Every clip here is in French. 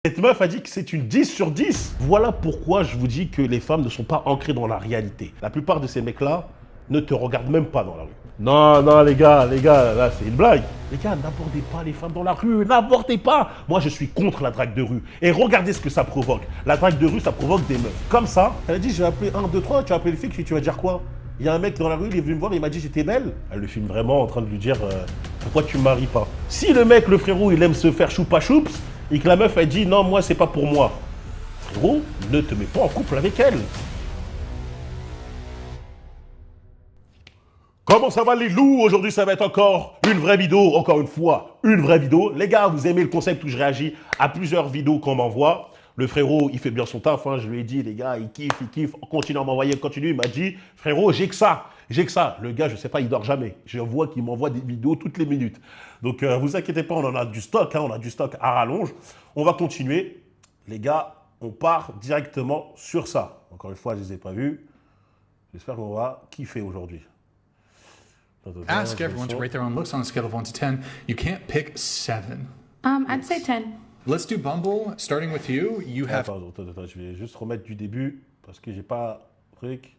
Cette meuf a dit que c'est une 10 sur 10. Voilà pourquoi je vous dis que les femmes ne sont pas ancrées dans la réalité. La plupart de ces mecs-là ne te regardent même pas dans la rue. Non, non, les gars, là, c'est une blague. Les gars, n'abordez pas les femmes dans la rue, n'abordez pas. Moi, je suis contre la drague de rue. Et regardez ce que ça provoque. La drague de rue, ça provoque des meufs. Comme ça, elle a dit, je vais appeler 1, 2, 3, tu vas appeler les filles, tu vas dire quoi? Il y a un mec dans la rue, il est venu me voir, il m'a dit j'étais belle. Elle le filme vraiment en train de lui dire pourquoi tu me maries pas. Si le mec, le frérot, il aime se faire choupa choups et que la meuf elle dit non, moi c'est pas pour moi. Frérot, ne te mets pas en couple avec elle. Comment ça va les loups? Aujourd'hui ça va être encore une vraie vidéo, encore une fois, une vraie vidéo. Les gars, vous aimez le concept où je réagis à plusieurs vidéos qu'on m'envoie. Le frérot, il fait bien son taf, hein. Je lui ai dit, les gars, il kiffe, continue à m'envoyer, continue. Il m'a dit, frérot, j'ai que ça. Le gars, je sais pas, il dort jamais. Je vois qu'il m'envoie des vidéos toutes les minutes. Donc, vous inquiétez pas, on en a du stock, hein, on a du stock à rallonge. On va continuer. Les gars, on part directement sur ça. Encore une fois, je les ai pas vus. J'espère qu'on va kiffer aujourd'hui. Ask everyone to rate their own looks on a scale of 1 to 10. You can't pick 7. I'd say 10. Let's do Bumble. Starting with you, you have... Attends, je vais juste remettre du début parce que j'ai pas truc.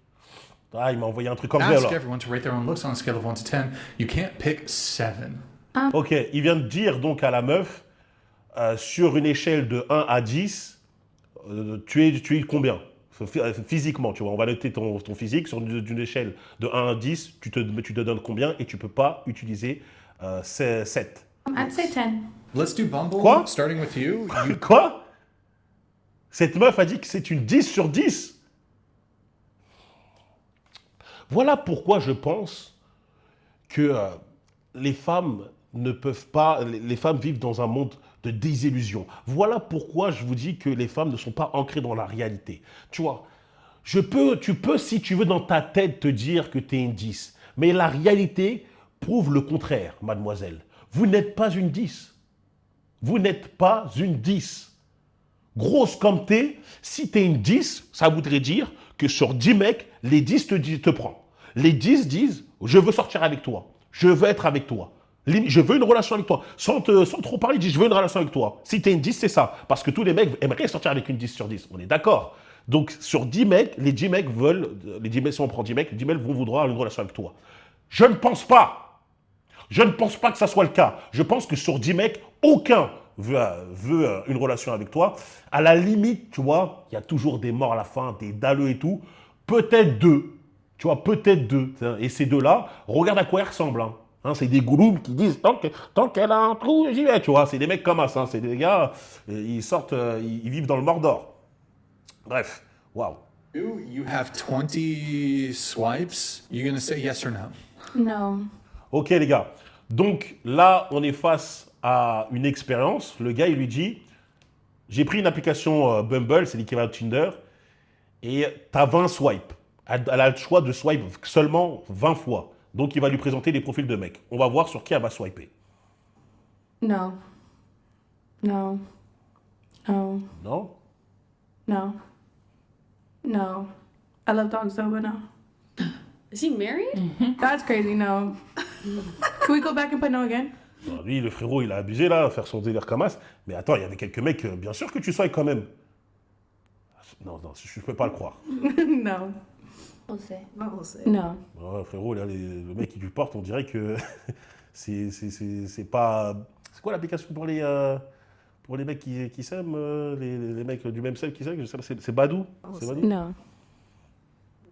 Ah, il m'a envoyé un truc anglais Ask alors. everyone to rate their own looks on a scale of 1 to 10. You can't pick 7. Ok, il vient de dire donc à la meuf, sur une échelle de 1 à 10, tu es combien? Physiquement, tu vois, on va noter ton physique sur une échelle de 1 à 10, tu te donnes combien et tu peux pas utiliser 7. I'd say 10. Let's do Bumble. Quoi? Starting with you, you... Quoi? Cette meuf a dit que c'est une 10 sur 10. Voilà pourquoi je pense que les femmes ne peuvent pas, les femmes vivent dans un monde de désillusion. Voilà pourquoi je vous dis que les femmes ne sont pas ancrées dans la réalité. Tu vois, tu peux, si tu veux, dans ta tête te dire que tu es une 10. Mais la réalité prouve le contraire, mademoiselle. Vous n'êtes pas une 10. Vous n'êtes pas une 10. Grosse comme t'es, si t'es une 10, ça voudrait dire que sur 10 mecs, les 10 te prend. Les 10 disent, je veux sortir avec toi, je veux être avec toi, je veux une relation avec toi. Sans trop parler, ils disent, je veux une relation avec toi. Si t'es une 10, c'est ça. Parce que tous les mecs aimeraient sortir avec une 10 sur 10. On est d'accord. Donc sur 10 mecs, les 10 mecs veulent, si on prend 10 mecs, les 10 mecs vont vouloir une relation avec toi. Je ne pense pas. Je ne pense pas que ça soit le cas. Je pense que sur 10 mecs, aucun veut une relation avec toi. À la limite, tu vois, il y a toujours des morts à la fin, des dalleux et tout. Peut-être 2. Tu vois, peut-être 2. Et ces deux-là, regarde à quoi ils ressemblent. Hein, c'est des gouloums qui disent tant qu'elle a un trou, j'y vais. Tu vois, c'est des mecs comme ça. C'est des gars, ils sortent, ils vivent dans le Mordor. Bref, waouh. You have 20 swipes. You're going to say yes or no? No. Ok les gars, donc là on est face à une expérience. Le gars il lui dit, j'ai pris une application Bumble, c'est l'équivalent de Tinder, et tu as 20 swipes. Elle a le choix de swipe seulement 20 fois. Donc il va lui présenter des profils de mecs. On va voir sur qui elle va swiper. No. No. No. Non? No. No. I love dogs though, but no. Is he married? That's crazy, no. Can we go back and put no again? Non, lui le frérot il a abusé là, faire son délire comme as. Mais attends, il y avait quelques mecs, bien sûr que tu swipes quand même. Non, je peux pas le croire. No. We'll see. No. Ouais, frérot, là, le mec qui lui porte, on dirait que c'est pas... C'est quoi l'application pour les mecs qui s'aiment, les mecs du même sexe qui s'aiment? C'est Badou? C'est Badou? No.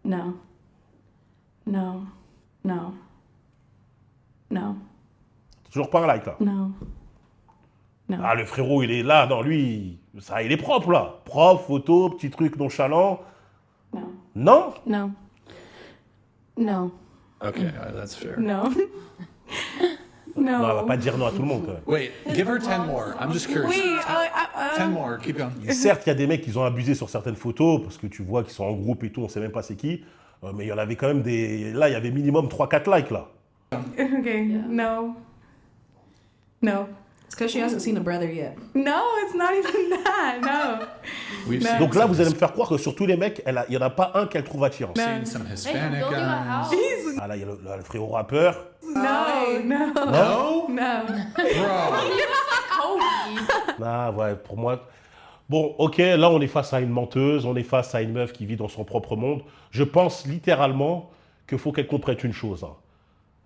No. No. No. No. Toujours pas un like, là. No. No. Ah, le frérot, il est là. Non, lui, ça, il est propre, là. Propre, photo, petit truc nonchalant. No. Non? No. No. Okay, that's fair. No. Non, elle va No. pas dire non à tout le monde, quand même. Wait, give her 10 more. I'm just curious. Wait, 10 more, keep going. Certes, il y a des mecs qui ont abusé sur certaines photos, parce que tu vois qu'ils sont en groupe et tout, on sait même pas c'est qui. Mais il y en avait quand même des... Là, il y avait minimum 3-4 likes, là. Okay. No. No. It's because she hasn't seen a brother yet. No, it's not even that. No. We've No. seen, Donc là, vous allez me faire croire que sur tous les mecs, il n'y en a pas un qu'elle trouve attirant. seen some Hispanic guys. Ah là, il y a le frérot rappeur. No. No. Non? No. Bro, Cody. Ah ouais, pour moi... Bon, ok, là on est face à une menteuse, on est face à une meuf qui vit dans son propre monde. Je pense littéralement qu'il faut qu'elle comprenne une chose, hein.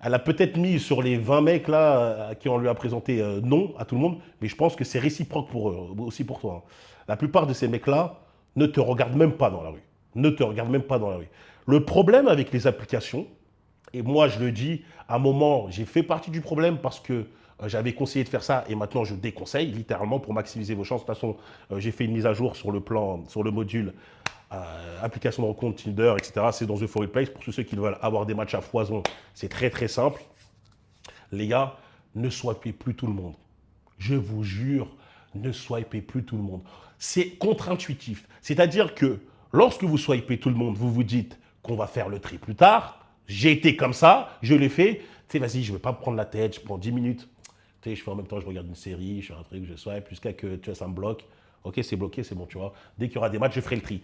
Elle a peut-être mis sur les 20 mecs là à qui on lui a présenté non à tout le monde, mais je pense que c'est réciproque pour eux, aussi pour toi, hein. La plupart de ces mecs-là ne te regardent même pas dans la rue. Ne te regardent même pas dans la rue. Le problème avec les applications, et moi je le dis, à un moment, j'ai fait partie du problème parce que j'avais conseillé de faire ça et maintenant je déconseille littéralement pour maximiser vos chances. De toute façon, j'ai fait une mise à jour sur le module application de rencontre, Tinder, etc. C'est dans The For Real Place. Pour tous ceux qui veulent avoir des matchs à foison, c'est très très simple. Les gars, ne swipez plus tout le monde. Je vous jure, ne swipez plus tout le monde. C'est contre-intuitif. C'est-à-dire que lorsque vous swipez tout le monde, vous vous dites qu'on va faire le tri plus tard. J'ai été comme ça, je l'ai fait. Tu sais, vas-y, je ne vais pas me prendre la tête, je prends 10 minutes. Tu sais, je fais en même temps, je regarde une série, je fais un truc, je swipe, jusqu'à que tu vois, ça me bloque. Ok, c'est bloqué, c'est bon, tu vois. Dès qu'il y aura des matchs, je ferai le tri.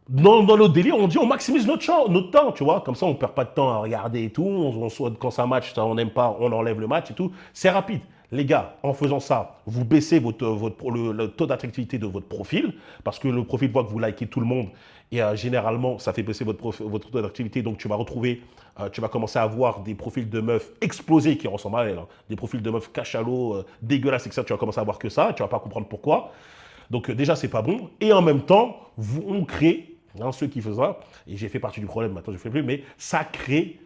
Dans notre délire, on dit on maximise notre temps, tu vois. Comme ça, on ne perd pas de temps à regarder et tout. Quand ça match, on n'aime pas, on enlève le match et tout. C'est rapide. Les gars, en faisant ça, vous baissez le taux d'attractivité de votre profil parce que le profil voit que vous likez tout le monde et généralement, ça fait baisser votre taux d'attractivité. Donc, tu vas commencer à avoir des profils de meufs explosés qui ressemblent à elle, hein. Des profils de meufs cachalots, dégueulasses, etc. Tu vas commencer à voir que ça. Tu ne vas pas comprendre pourquoi. Donc, déjà, c'est pas bon. Et en même temps, on crée, hein, ceux qui font ça, et j'ai fait partie du problème, maintenant je ne fais plus, mais ça crée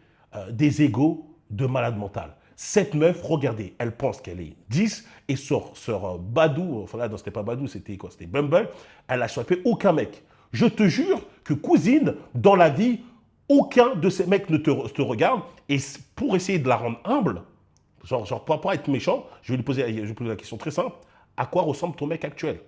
des égos de malade mental. Cette meuf, regardez, elle pense qu'elle est 10 et sur Badoo, enfin là, non, c'était pas Badoo, c'était quoi? C'était Bumble, elle a swipé aucun mec. Je te jure que cousine, dans la vie, aucun de ces mecs ne te regarde. Et pour essayer de la rendre humble, genre pour pas être méchant, je vais lui poser la question très simple. À quoi ressemble ton mec actuel?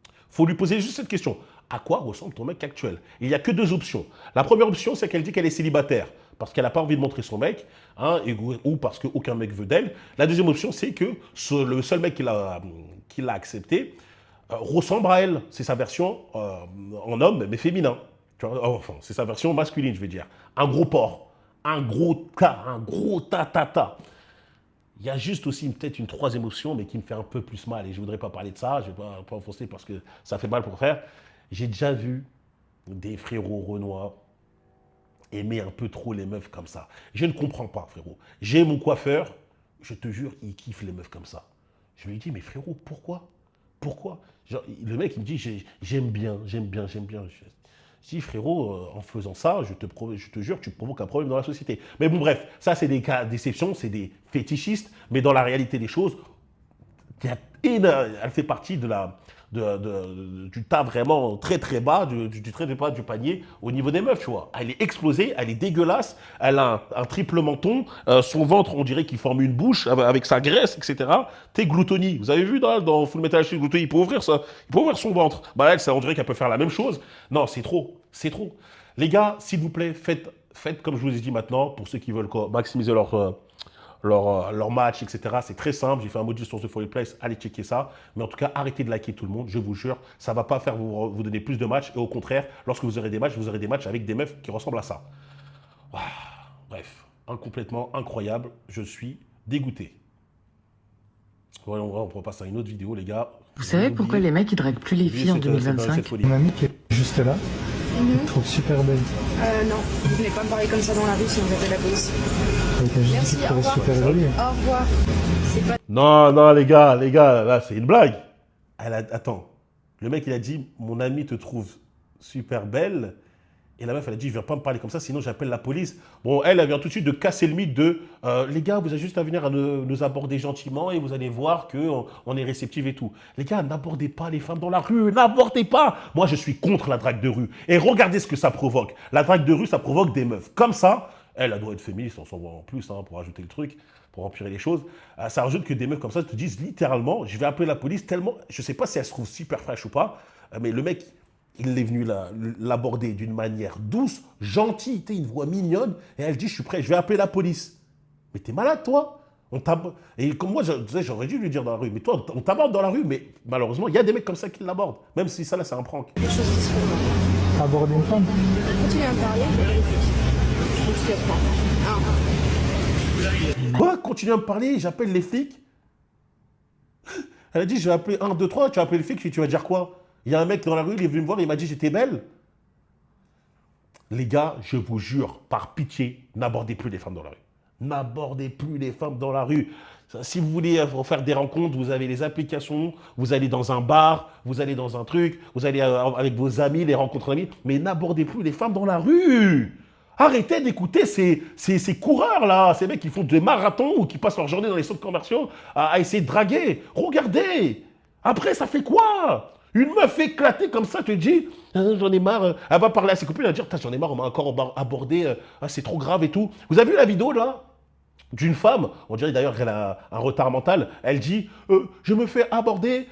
Il faut lui poser juste cette question. À quoi ressemble ton mec actuel? Il n'y a que deux options. La première option, c'est qu'elle dit qu'elle est célibataire parce qu'elle n'a pas envie de montrer son mec, hein, ou parce qu'aucun mec veut d'elle. La deuxième option, c'est que le seul mec qui l'a accepté ressemble à elle. C'est sa version en homme, mais féminin. Tu vois, enfin, c'est sa version masculine, je vais dire. Un gros porc, un gros ta. Il y a juste aussi peut-être une troisième option, mais qui me fait un peu plus mal. Et je ne voudrais pas parler de ça, je ne vais pas enfoncer parce que ça fait mal pour frère. J'ai déjà vu des frérots renois aimer un peu trop les meufs comme ça. Je ne comprends pas, frérot. J'ai mon coiffeur, je te jure, il kiffe les meufs comme ça. Je lui dis, mais frérot, pourquoi? Genre, le mec, il me dit, j'aime bien. Je dis, frérot, en faisant ça, je te jure, tu provoques un problème dans la société. Mais bon, bref, ça, c'est des cas d'exception, c'est des fétichistes, mais dans la réalité des choses, elle fait partie du tas vraiment très très bas, du très bas du panier au niveau des meufs, tu vois. Elle est explosée, elle est dégueulasse, elle a un triple menton, son ventre, on dirait qu'il forme une bouche avec sa graisse, etc. T'es gloutonie. Vous avez vu dans Full Metal Alchemist, gloutonie, il peut ouvrir ça, il peut ouvrir son ventre. Bah elle, on dirait qu'elle peut faire la même chose. Non, c'est trop. Les gars, s'il vous plaît, faites comme je vous ai dit maintenant, pour ceux qui veulent maximiser leur match, etc. C'est très simple. J'ai fait un module sur The For Real Place. Allez checker ça. Mais en tout cas, arrêtez de liker tout le monde. Je vous jure, ça ne va pas faire vous donner plus de matchs. Et au contraire, lorsque vous aurez des matchs avec des meufs qui ressemblent à ça. Bref, complètement incroyable. Je suis dégoûté. Voyons, on repasse à une autre vidéo, les gars. Vous savez pourquoi les mecs ils draguent plus les filles en 2025? Mon ami qui est juste là, il te trouve super belle. Non, vous venez pas me parler comme ça dans la rue sinon j'appelle la police. Il t'a juste Merci, dit que tu au revoir. super jolie. Au revoir. C'est pas... Non, les gars, là, c'est une blague. Attends, le mec, il a dit, mon ami te trouve super belle. Et la meuf, elle a dit, je ne viens pas me parler comme ça, sinon j'appelle la police. Bon, elle vient tout de suite de casser le mythe de, les gars, vous avez juste à venir à nous aborder gentiment et vous allez voir qu'on est réceptif et tout. Les gars, n'abordez pas les femmes dans la rue, n'abordez pas. Moi, je suis contre la drague de rue. Et regardez ce que ça provoque. La drague de rue, ça provoque des meufs. Comme ça, elle doit être féministe, on s'en voit en plus, hein, pour ajouter le truc, pour empirer les choses. Ça rajoute que des meufs comme ça te disent littéralement, je vais appeler la police tellement, je ne sais pas si elle se trouve super fraîche ou pas, mais le mec, il est venu l'aborder d'une manière douce, gentille, une voix mignonne, et elle dit, je suis prêt, je vais appeler la police. Mais t'es malade, toi? Et comme moi, j'aurais dû lui dire dans la rue, mais toi, on t'aborde dans la rue, mais malheureusement, il y a des mecs comme ça qui l'abordent, même si ça, là, c'est un prank. Des choses qui se font. Aborder une femme. Continuez à me parler, je vais je suis à Quoi? Continue à me parler, j'appelle les flics? Elle a dit, je vais appeler 1, 2, 3, tu vas appeler les flics, tu vas dire quoi? Il y a un mec dans la rue, il est venu me voir, il m'a dit j'étais belle. Les gars, je vous jure, par pitié, n'abordez plus les femmes dans la rue. N'abordez plus les femmes dans la rue. Si vous voulez faire des rencontres, vous avez les applications, vous allez dans un bar, vous allez dans un truc, vous allez avec vos amis, les rencontres d'amis, mais n'abordez plus les femmes dans la rue. Arrêtez d'écouter ces coureurs-là, ces mecs qui font des marathons ou qui passent leur journée dans les centres commerciaux à essayer de draguer. Regardez. Après, ça fait quoi? Une meuf éclatée comme ça te dit j'en ai marre. Elle va parler à ses copines, elle va dire j'en ai marre, on m'a encore abordé, c'est trop grave et tout. Vous avez vu la vidéo là d'une femme, on dirait d'ailleurs qu'elle a un retard mental, elle dit je me fais aborder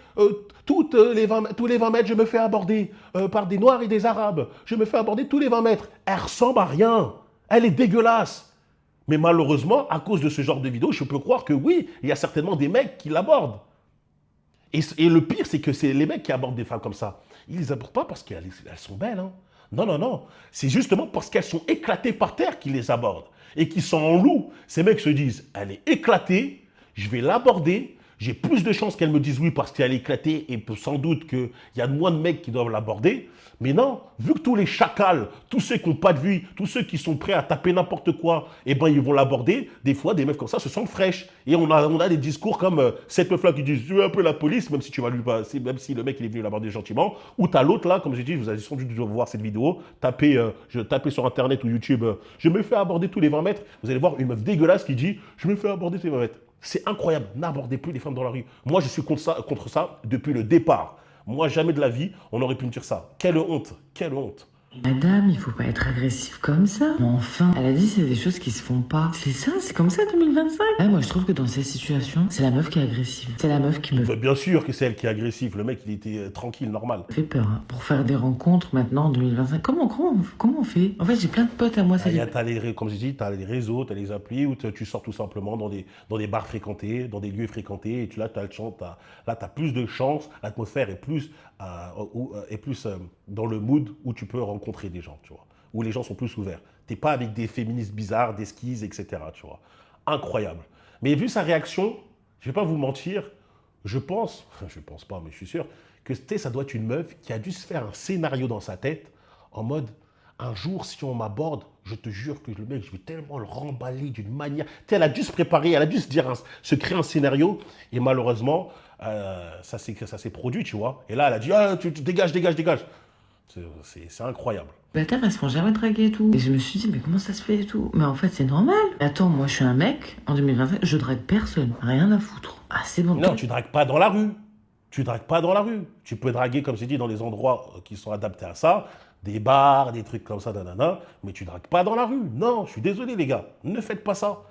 tous les 20 mètres, je me fais aborder par des Noirs et des Arabes. Je me fais aborder tous les 20 mètres. Elle ressemble à rien. Elle est dégueulasse. Mais malheureusement, à cause de ce genre de vidéo, je peux croire que oui, il y a certainement des mecs qui l'abordent. Et le pire, c'est que c'est les mecs qui abordent des femmes comme ça. Ils ne les abordent pas parce qu'elles sont belles. Hein. Non, non, non. C'est justement parce qu'elles sont éclatées par terre qu'ils les abordent. Et qu'ils sont en loup. Ces mecs se disent, elle est éclatée, je vais l'aborder. J'ai plus de chances qu'elle me dise oui parce qu'elle est éclatée et sans doute qu'il y a moins de mecs qui doivent l'aborder. Mais non, vu que tous les chacals, tous ceux qui n'ont pas de vie, tous ceux qui sont prêts à taper n'importe quoi, eh ben ils vont l'aborder. Des fois, des meufs comme ça se sentent fraîches. Et on a des discours comme cette meuf-là qui dit « Je veux un peu la police », même si tu vas lui passer, même si le mec il est venu l'aborder gentiment. Ou tu as l'autre là, comme j'ai dit, vous avez sans doute dû voir cette vidéo, tapez sur Internet ou YouTube « Je me fais aborder tous les 20 mètres ». Vous allez voir une meuf dégueulasse qui dit « Je me fais aborder tous les 20 mètres ». C'est incroyable, n'abordez plus les femmes dans la rue. Moi, je suis contre ça depuis le départ. Moi, jamais de la vie, on aurait pu me dire ça. Quelle honte, quelle honte. Madame, il faut pas être agressif comme ça. Mais enfin, elle a dit c'est des choses qui se font pas. C'est ça, c'est comme ça 2025. Ah, moi je trouve que dans ces situations, c'est la meuf qui est agressive. C'est la meuf qui me Bien sûr que c'est elle qui est agressive. Le mec, il était tranquille, normal. fait peur. Hein. Pour faire des rencontres maintenant en 2025, comment on fait? En fait, j'ai plein de potes à moi. Comme je dis, tu as les réseaux, tu as les applis où tu sors tout simplement dans des bars fréquentés, dans des lieux fréquentés. Et tu as plus de chance, l'atmosphère est plus, dans le mood où tu peux rencontrer des gens, tu vois, où les gens sont plus ouverts. Tu n'es pas avec des féministes bizarres, des skis, etc. Tu vois. Incroyable. Mais vu sa réaction, je ne vais pas vous mentir, je pense pas, mais je suis sûr, que ça doit être une meuf qui a dû se faire un scénario dans sa tête en mode un jour, si on m'aborde, je te jure que le mec, je vais tellement le remballer d'une manière. Elle a dû se préparer, elle a dû se créer un scénario. Et malheureusement, ça s'est produit, tu vois. Et là, elle a dit tu dégage. C'est incroyable. bâtards, elles se font jamais draguer et tout. Et je me suis dit, mais comment ça se fait et tout? Mais en fait, c'est normal. Attends, moi, je suis un mec, en 2025, je drague personne. Rien à foutre. Ah, c'est bon. Non, tu dragues pas dans la rue. Tu dragues pas dans la rue. Tu peux draguer, comme j'ai dit, dans les endroits qui sont adaptés à ça. Des bars, des trucs comme ça, nanana. Mais tu dragues pas dans la rue. Non, je suis désolé, les gars. Ne faites pas ça.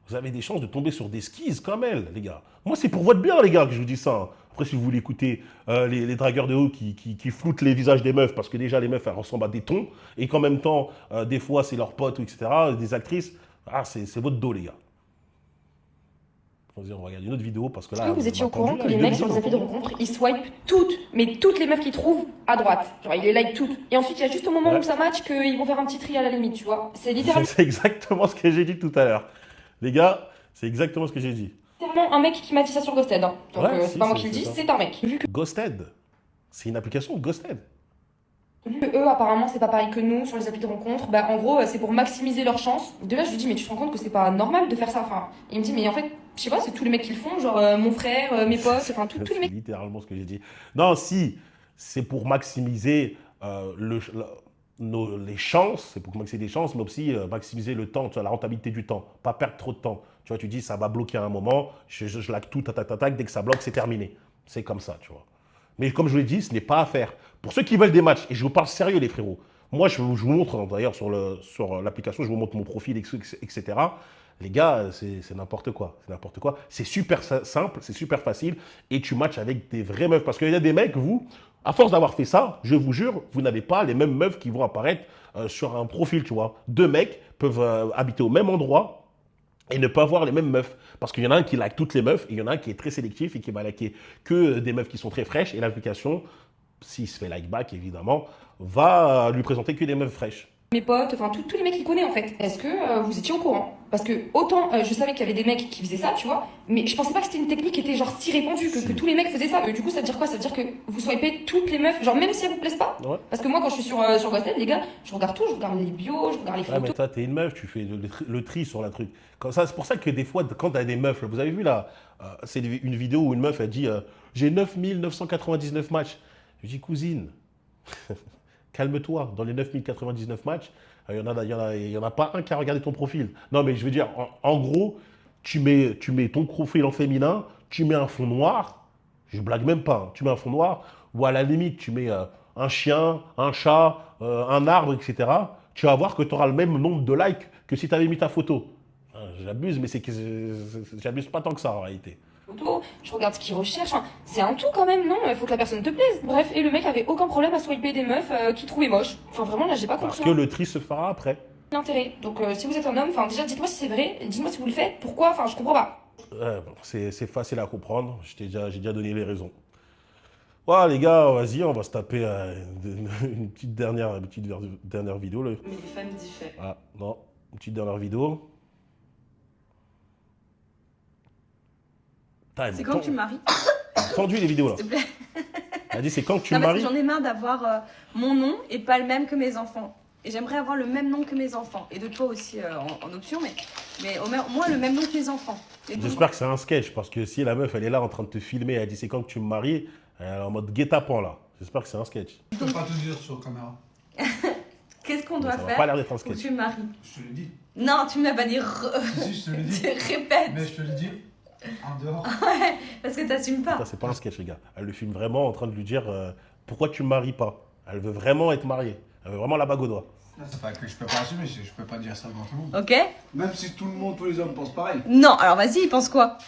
Vous avez des chances de tomber sur des skis comme elle, les gars. Moi, c'est pour votre bien, les gars, que je vous dis ça. Après, si vous voulez écouter les dragueurs de haut qui floutent les visages des meufs, parce que déjà, les meufs, elles ressemblent à des tons, et qu'en même temps, des fois, c'est leurs potes, etc., des actrices, c'est votre dos, les gars. On va regarder une autre vidéo, parce que là... Est-ce que vous étiez au courant que les mecs sur les applis de rencontre, ils swipent toutes les meufs qu'ils trouvent à droite. Genre, ils les like toutes. Et ensuite, il y a juste au moment où ça match qu'ils vont faire un petit tri à la limite, tu vois. C'est littéralement... C'est exactement ce que j'ai dit tout à l'heure. Les gars, c'est exactement ce que j'ai dit. un mec qui m'a dit ça sur Ghosted. Hein. Donc c'est pas moi qui le dis, c'est un mec. Ghosted, c'est une application Ghosted. Vu que eux, apparemment, c'est pas pareil que nous sur les applis de rencontre, bah en gros, c'est pour maximiser leurs chances. De là, je lui dis, mais tu te rends compte que c'est pas normal de faire ça? Enfin, il me dit, mais en fait, je sais pas, c'est tous les mecs qui le font, genre mon frère, mes potes, enfin tous les mecs. C'est littéralement ce que j'ai dit. Non, si, c'est pour maximiser les chances, c'est pour maximiser les chances, mais aussi maximiser le temps, tu vois, la rentabilité du temps, pas perdre trop de temps. Tu vois, tu dis, ça va bloquer à un moment, je lag tout, tac, dès que ça bloque, c'est terminé. C'est comme ça, tu vois. Mais comme je vous l'ai dit, ce n'est pas à faire. Pour ceux qui veulent des matchs, et je vous parle sérieux, les frérots, moi, je vous montre, d'ailleurs, sur l'application, je vous montre mon profil, etc. Les gars, c'est n'importe quoi. C'est n'importe quoi. C'est super simple, c'est super facile, et tu matches avec des vraies meufs. Parce qu'il y a des mecs, vous, à force d'avoir fait ça, je vous jure, vous n'avez pas les mêmes meufs qui vont apparaître sur un profil, tu vois. Deux mecs peuvent habiter au même endroit, et ne pas voir les mêmes meufs. Parce qu'il y en a un qui like toutes les meufs, et il y en a un qui est très sélectif et qui va liker que des meufs qui sont très fraîches. Et l'application, s'il se fait like back, évidemment, va lui présenter que des meufs fraîches. mes potes, enfin tous les mecs qu'il connaît en fait. Est-ce que vous étiez au courant? Parce que autant je savais qu'il y avait des mecs qui faisaient ça, tu vois, mais je pensais pas que c'était une technique qui était genre si répandue, que tous les mecs faisaient ça. Du coup, ça veut dire quoi? Ça veut dire que vous swipez toutes les meufs, genre même si elles vous plaisent pas? Ouais. Parce que moi, quand je suis sur Ghosted, les gars, je regarde tout, je regarde les bios, je regarde les Ouais, mais photos. toi, t'es une meuf, tu fais le tri sur la truc. Comme ça, c'est pour ça que des fois, quand t'as des meufs, là, vous avez vu là, c'est une vidéo où une meuf, elle dit j'ai 9999 matchs. Je dis, cousine, calme-toi. Dans les 9099 matchs, il y en a pas un qui a regardé ton profil. Non, mais je veux dire, en gros, tu mets ton profil en féminin, tu mets un fond noir, je blague même pas, hein, tu mets un fond noir, ou à la limite, tu mets un chien, un chat, un arbre, etc. Tu vas voir que tu auras le même nombre de likes que si tu avais mis ta photo. J'abuse, mais j'abuse pas tant que ça en réalité. Photos, je regarde ce qu'ils recherchent. Enfin, c'est un tout quand même, non? Il faut que la personne te plaise. Bref, et le mec avait aucun problème à swiper des meufs qu'il trouvait moches. Enfin, vraiment, là, j'ai pas Parce compris que le tri se fera après. l'intérêt. Donc, si vous êtes un homme, enfin, déjà, dites-moi si c'est vrai, dites-moi si vous le faites, pourquoi, enfin, je comprends pas. Bon, c'est facile à comprendre, j'ai déjà donné les raisons. Voilà les gars, vas-y, on va se taper une petite dernière vidéo. Là. Mais les femmes diffèrent. Ah, non, une petite dernière vidéo. C'est quand tu me maries. Tendu les vidéos là. S'il te plaît. Elle a dit c'est quand tu Non, me parce que maries. j'en ai marre d'avoir mon nom et pas le même que mes enfants. Et j'aimerais avoir le même nom que mes enfants. Et de toi aussi en option, mais au moins le même nom que mes enfants. Et donc, J'espère que c'est un sketch parce que si la meuf elle est là en train de te filmer, elle dit c'est quand que tu me maries, elle est en mode guet-apens là. J'espère que c'est un sketch. Je peux pas te dire sur caméra. qu'est-ce qu'on Mais doit ça va faire pas l'air d'être un pour que sketch. tu me maries? Je te le dis. Non, tu ne m'as pas dit. Si, je te le dis. Tu répètes. Mais je te le dis. En dehors. Ouais, parce que t'assumes pas. Ça c'est pas un sketch les gars. Elle le filme vraiment en train de lui dire pourquoi tu me maries pas. Elle veut vraiment être mariée. Elle veut vraiment la bague au doigt. C'est pas que je peux pas assumer, je peux pas dire ça devant tout le monde. Ok? Même si tout le monde, tous les hommes pensent pareil. Non, alors vas-y, il pense quoi?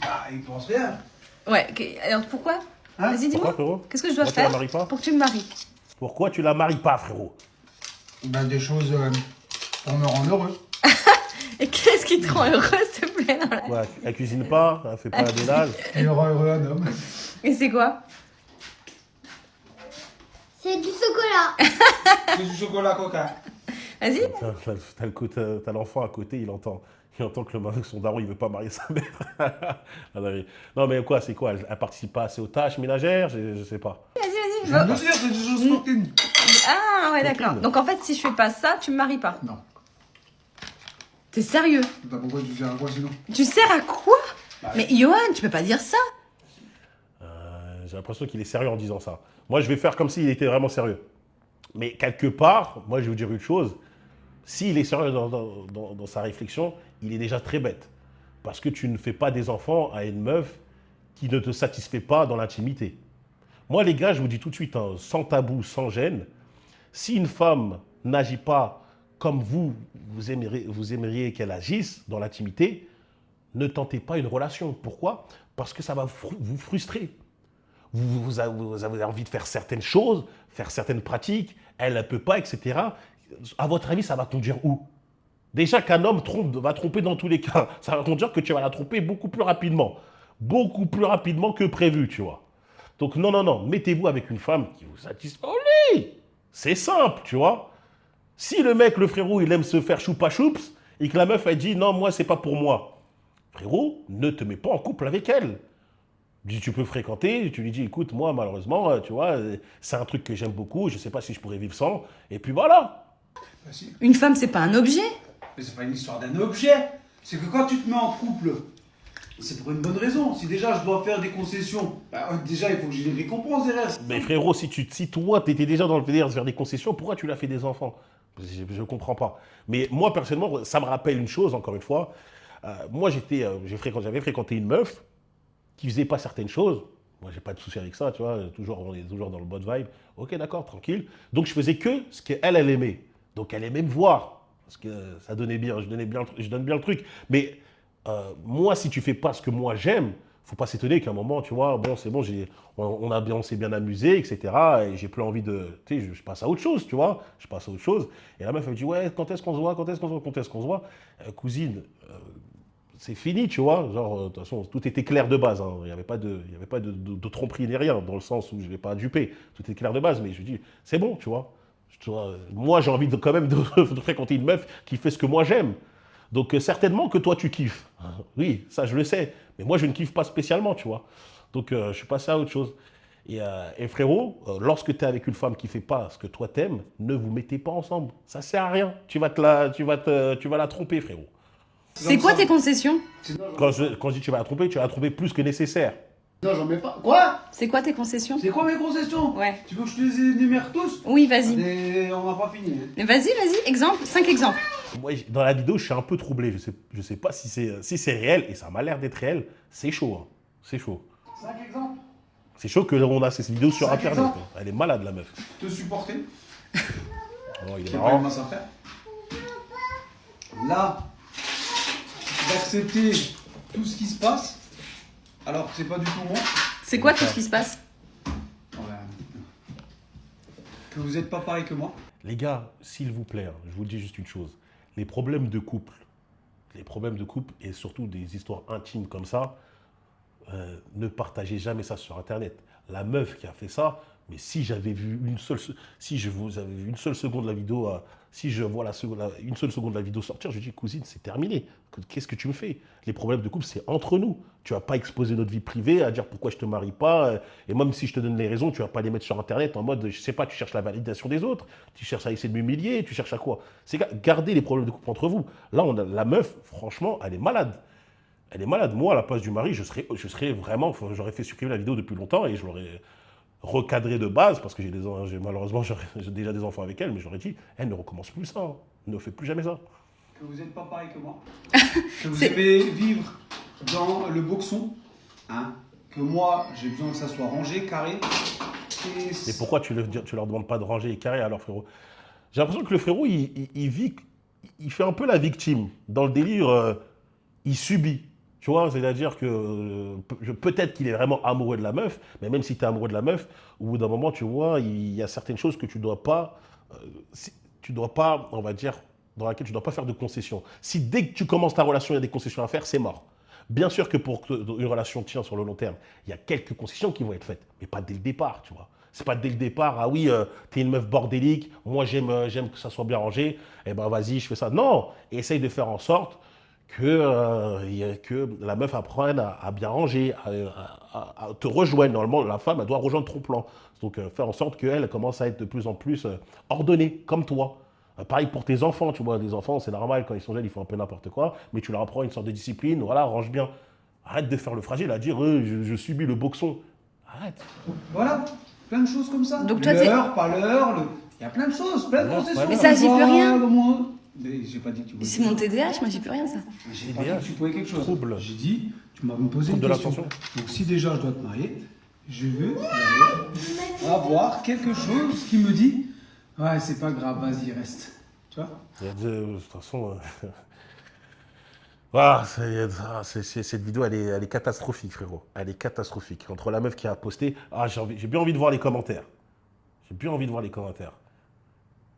Ah, ils pensent rien. Ouais, alors pourquoi? Hein? Vas-y, Pourquoi dis-moi. frérot? Qu'est-ce que je dois Pourquoi tu la faire maries pas? pour que tu me maries? Pourquoi tu la maries pas frérot? Ben, des choses pour me rendre heureux. Et qu'est-ce qui te rend heureux, s'il te plaît, dans la... Quoi, elle cuisine pas, elle fait pas la ménage. Et rend heureux un homme. Et c'est quoi? C'est du chocolat. C'est du chocolat coca. Vas-y. T'as l'enfant à côté, il entend que son daron il veut pas marier sa mère. Non mais quoi, c'est quoi? Elle participe pas assez aux tâches ménagères? Je sais pas. Vas-y, Je vas-y. veux dire, c'est des choses coquines. Ah ouais, Tranquille. d'accord. Donc en fait, si je fais pas ça, tu me maries pas. Non. T'es sérieux? Bah, pourquoi tu sers à quoi sinon? Tu sers à quoi? Mais Johan, tu peux pas dire ça. J'ai l'impression qu'il est sérieux en disant ça. Moi, je vais faire comme s'il était vraiment sérieux. Mais quelque part, moi, je vais vous dire une chose. S'il est sérieux dans sa réflexion, il est déjà très bête. Parce que tu ne fais pas des enfants à une meuf qui ne te satisfait pas dans l'intimité. Moi, les gars, je vous dis tout de suite, hein, sans tabou, sans gêne, si une femme n'agit pas comme vous aimeriez qu'elle agisse dans l'intimité, ne tentez pas une relation. Pourquoi? Parce que ça va vous frustrer. Vous avez envie de faire certaines choses, faire certaines pratiques, elle ne peut pas, etc. À votre avis, ça va conduire où? Déjà qu'un homme va tromper dans tous les cas. Ça va conduire que tu vas la tromper beaucoup plus rapidement. Beaucoup plus rapidement que prévu, tu vois. Donc non, mettez-vous avec une femme qui vous satisfait au lit. C'est simple, tu vois. Si le mec, le frérot, il aime se faire choupa-choups et que la meuf, elle dit non, moi, c'est pas pour moi. Frérot, ne te mets pas en couple avec elle. Tu peux fréquenter, tu lui dis, écoute, moi, malheureusement, tu vois, c'est un truc que j'aime beaucoup, je sais pas si je pourrais vivre sans. Et puis voilà. Bah, si. Une femme, c'est pas un objet. Mais c'est pas une histoire d'un objet. C'est que quand tu te mets en couple, c'est pour une bonne raison. Si déjà je dois faire des concessions, bah, déjà il faut que j'ai des récompenses derrière. Mais frérot, si toi, tu étais déjà dans le délire de faire des concessions, pourquoi tu l'as fait des enfants? Je comprends pas. Mais moi, personnellement, ça me rappelle une chose, encore une fois. Moi, j'avais fréquenté une meuf qui faisait pas certaines choses. Moi, j'ai pas de souci avec ça, tu vois. On est toujours dans le bon vibe. Ok, d'accord, tranquille. Donc, je faisais que ce qu'elle aimait. Donc, elle aimait me voir. Parce que ça donnait bien, je donne bien le truc. Mais moi, si tu fais pas ce que moi j'aime, faut pas s'étonner qu'à un moment, tu vois, bon, c'est bon, on s'est bien amusé, etc. Et j'ai plus envie de, tu sais, je passe à autre chose, tu vois. Je passe à autre chose. Et la meuf, elle me dit, ouais, quand est-ce qu'on se voit, cousine, c'est fini, tu vois. Genre, de toute façon, tout était clair de base. Hein. Il n'y avait pas de tromperie ni rien, dans le sens où je ne vais pas duper. Tout était clair de base. Mais je dis, c'est bon, tu vois. Tu vois, moi, j'ai envie quand même de fréquenter une meuf qui fait ce que moi j'aime. Donc, certainement que toi, tu kiffes. Oui, ça, je le sais. Mais moi, je ne kiffe pas spécialement, tu vois. Donc, je suis passé à autre chose. Et frérot, lorsque tu es avec une femme qui ne fait pas ce que toi t'aimes, ne vous mettez pas ensemble. Ça sert à rien. Tu vas la tromper, frérot. C'est quoi tes concessions? Quand je dis tu vas la tromper plus que nécessaire. Non, j'en mets pas. Quoi? C'est quoi tes concessions? C'est quoi mes concessions? Ouais. Tu veux que je te les énumère tous? Oui, vas-y. Et on n'a pas fini. Vas-y, exemple, 5 exemples. Moi, dans la vidéo, je suis un peu troublé. Je sais pas si c'est réel, et ça m'a l'air d'être réel. C'est chaud, hein. C'est chaud. 5 exemples. C'est chaud qu'on a ces vidéos sur 5 Internet. exemples. Hein. Elle est malade, la meuf. Te supporter. Oh, il est J'ai pas marrant. une masse à faire. Là, d'accepter tout ce qui se passe, alors que c'est pas du tout moi. C'est quoi tout ce qui se passe? Que vous n'êtes pas pareil que moi. Les gars, s'il vous plaît, hein, je vous dis juste une chose. Les problèmes de couple, et surtout des histoires intimes comme ça, ne partagez jamais ça sur Internet. La meuf qui a fait ça, mais si j'avais vu si je vous avais vu une seule seconde de la vidéo, si je vois une seule seconde de la vidéo sortir, je dis cousine, c'est terminé. Qu'est-ce que tu me fais? Les problèmes de couple, c'est entre nous. Tu vas pas exposer notre vie privée à dire pourquoi je te marie pas. Et même si je te donne les raisons, tu vas pas les mettre sur Internet en mode, je sais pas, tu cherches la validation des autres, tu cherches à essayer de m'humilier, tu cherches à quoi? C'est garder les problèmes de couple entre vous. Là, la meuf, franchement, elle est malade. Elle est malade. Moi, à la place du mari, je serais vraiment, j'aurais fait supprimer la vidéo depuis longtemps et je l'aurais recadré de base parce que malheureusement, j'ai déjà des enfants avec elle, mais j'aurais dit, elle ne recommence plus ça. Hein. Ne fait plus jamais ça. Que vous n'êtes pas pareil que moi. Que vous aimez vivre dans le boxon. Hein. Que moi, j'ai besoin que ça soit rangé, carré. Mais pourquoi tu leur demandes pas de ranger et carré alors, frérot? J'ai l'impression que le frérot, il fait un peu la victime. Dans le délire, il subit. Tu vois, c'est-à-dire que peut-être qu'il est vraiment amoureux de la meuf, mais même si tu es amoureux de la meuf, au bout d'un moment, tu vois, il y a certaines choses que tu dois pas, on va dire, dans laquelle tu ne dois pas faire de concessions. Si dès que tu commences ta relation, il y a des concessions à faire, c'est mort. Bien sûr que pour qu'une relation tienne sur le long terme, il y a quelques concessions qui vont être faites, mais pas dès le départ, tu vois. C'est pas dès le départ, ah oui, t'es une meuf bordélique, moi j'aime que ça soit bien rangé, et ben vas-y, je fais ça. Non, essaye de faire en sorte que la meuf apprenne à bien ranger, à te rejoindre. Normalement, la femme, elle doit rejoindre ton plan. Donc, faire en sorte qu'elle commence à être de plus en plus ordonnée, comme toi. Pareil pour tes enfants, tu vois. Les enfants, c'est normal, quand ils sont jeunes, ils font un peu n'importe quoi, mais tu leur apprends une sorte de discipline, voilà, range bien. Arrête de faire le fragile, à dire je subis le boxon. Arrête. Voilà, plein de choses comme ça. Donc toi, l'heure, pas l'heure, il y a plein de choses, plein de concessions. Mais ça, j'y peux rien. Mais j'ai pas dit que tu pouvais. C'est mon TDAH, moi j'y peux rien ça. J'ai pas dit que tu pouvais quelque chose. Trouble. J'ai dit, tu m'as posé une Trouble de question. l'attention. Donc si déjà je dois te marier, je veux avoir quelque chose qui me dit, ouais c'est pas grave, vas-y reste. Tu vois? De toute façon, voilà, cette vidéo, elle est catastrophique, frérot. Elle est catastrophique. Entre la meuf qui a posté, j'ai bien envie de voir les commentaires. J'ai bien envie de voir les commentaires.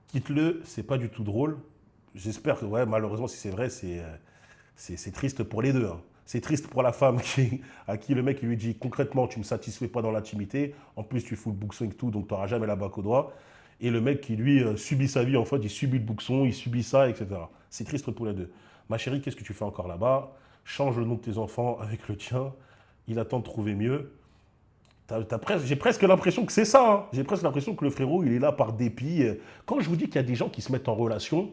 Quitte-le, c'est pas du tout drôle. J'espère que, ouais, malheureusement, si c'est vrai, c'est triste pour les deux. Hein. C'est triste pour la femme à qui le mec il lui dit concrètement, tu ne me satisfais pas dans l'intimité. En plus, tu fous le boxon et tout, donc tu n'auras jamais la bac au doigt. Et le mec qui, lui, subit sa vie, en fait, il subit le boxon, il subit ça, etc. C'est triste pour les deux. Ma chérie, qu'est-ce que tu fais encore là-bas? Change le nom de tes enfants avec le tien. Il attend de trouver mieux. J'ai presque l'impression que c'est ça. Hein. J'ai presque l'impression que le frérot, il est là par dépit. Quand je vous dis qu'il y a des gens qui se mettent en relation,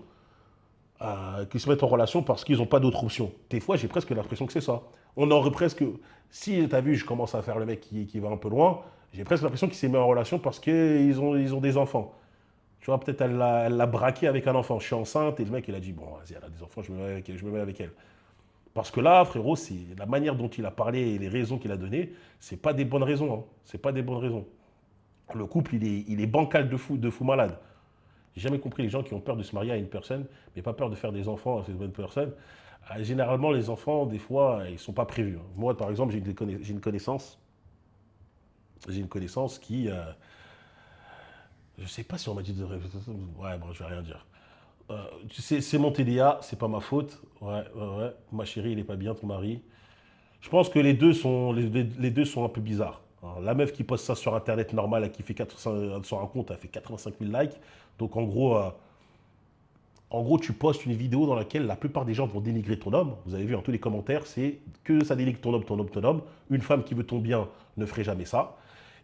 parce qu'ils n'ont pas d'autre option. Des fois, j'ai presque l'impression que c'est ça. On aurait presque... Si, tu as vu, je commence à faire le mec qui va un peu loin, j'ai presque l'impression qu'il s'est mis en relation parce qu'ils ont des enfants. Tu vois, peut-être elle l'a braqué avec un enfant. Je suis enceinte et le mec, il a dit, bon, vas-y, elle a des enfants, je me mets avec elle. Parce que là, frérot, c'est la manière dont il a parlé et les raisons qu'il a données, c'est pas des bonnes raisons. Hein. C'est pas des bonnes raisons. Le couple, il est bancal de fou malade. J'ai jamais compris les gens qui ont peur de se marier à une personne, mais pas peur de faire des enfants à cette bonne personne. Généralement, les enfants, des fois, ils ne sont pas prévus. Hein. Moi, par exemple, j'ai une connaissance qui... je ne sais pas si on m'a dit de... Ouais, bon, je ne vais rien dire. C'est mon TDA, c'est pas ma faute. Ouais. Ma chérie, il n'est pas bien, ton mari. Je pense que les deux sont un peu bizarres. Alors, la meuf qui poste ça sur Internet normal, qui fait sur un compte, elle fait 85 000 likes. Donc en gros, tu postes une vidéo dans laquelle la plupart des gens vont dénigrer ton homme. Vous avez vu dans tous les commentaires, c'est que ça dénigre ton homme, ton homme, ton homme. Une femme qui veut ton bien ne ferait jamais ça.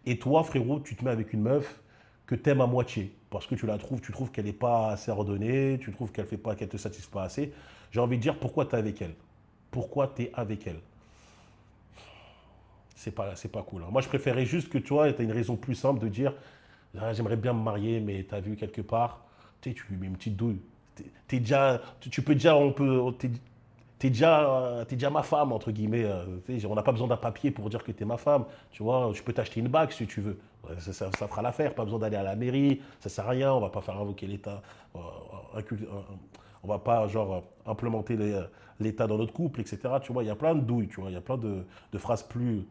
Et toi, frérot, tu te mets avec une meuf que t'aimes à moitié. Parce que tu trouves qu'elle n'est pas assez ordonnée, tu trouves qu'elle te satisfait pas assez. J'ai envie de dire, pourquoi tu es avec elle? Pourquoi tu es avec elle? C'est pas cool. Hein. Moi, je préférais juste que tu vois, tu as une raison plus simple de dire ah, j'aimerais bien me marier, mais tu as vu quelque part, tu sais, tu lui mets une petite douille. T'es déjà, tu peux déjà, t'es déjà ma femme, entre guillemets. On n'a pas besoin d'un papier pour dire que tu es ma femme. Tu vois, je peux t'acheter une bague si tu veux. Ça fera l'affaire, pas besoin d'aller à la mairie, ça sert à rien, on va pas faire invoquer l'État. On va pas, genre, implémenter l'État dans notre couple, etc. Tu vois, il y a plein de douilles, tu vois, il y a plein de phrases plus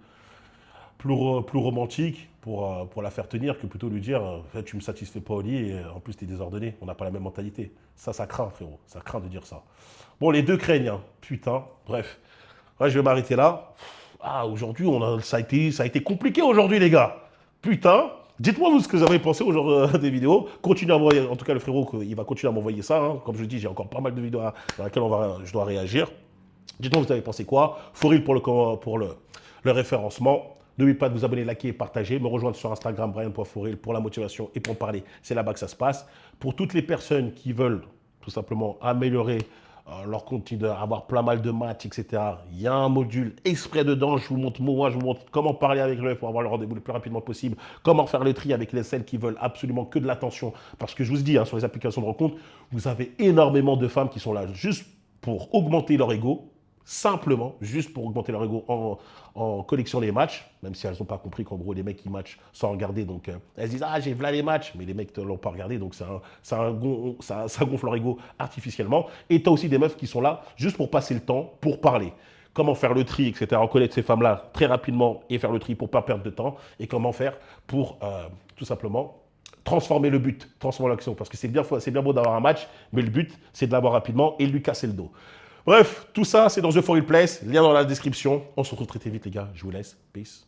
romantique pour la faire tenir que plutôt lui dire en fait, tu me satisfais pas au lit et en plus tu es désordonné. On n'a pas la même mentalité. Ça craint, frérot. Ça craint de dire ça. Bon, les deux craignent. Hein. Putain. Bref. Ouais, je vais m'arrêter là. Ah, aujourd'hui, ça a été compliqué aujourd'hui, les gars. Putain. Dites-moi vous ce que vous avez pensé aujourd'hui des vidéos. Continuez à m'envoyer. En tout cas, le frérot, il va continuer à m'envoyer ça. Hein. Comme je le dis, j'ai encore pas mal de vidéos dans lesquelles je dois réagir. Dites-moi vous avez pensé quoi. Foril pour le référencement. N'oubliez pas de vous abonner, liker et partager. Me rejoindre sur Instagram, Brian.Foril, pour la motivation et pour parler. C'est là-bas que ça se passe. Pour toutes les personnes qui veulent tout simplement améliorer leur contenu, avoir plein mal de matchs, etc. Il y a un module exprès dedans. Je vous montre comment parler avec eux pour avoir le rendez-vous le plus rapidement possible. Comment faire le tri avec celles qui veulent absolument que de l'attention. Parce que je vous dis, hein, sur les applications de rencontre, vous avez énormément de femmes qui sont là juste pour augmenter leur ego. Simplement, juste pour augmenter leur ego en collection les matchs, même si elles n'ont pas compris qu'en gros, les mecs, ils matchent sans regarder. Donc, elles disent « Ah, j'ai voilà les matchs », mais les mecs ne l'ont pas regardé, donc ça gonfle leur ego artificiellement. Et tu as aussi des meufs qui sont là juste pour passer le temps, pour parler. Comment faire le tri, etc. Reconnaître ces femmes-là très rapidement et faire le tri pour ne pas perdre de temps. Et comment faire pour, tout simplement, transformer le but, transformer l'action. Parce que c'est bien beau d'avoir un match, mais le but, c'est de l'avoir rapidement et de lui casser le dos. Bref, tout ça, c'est dans The For Real Place. Lien dans la description. On se retrouve très vite, les gars. Je vous laisse. Peace.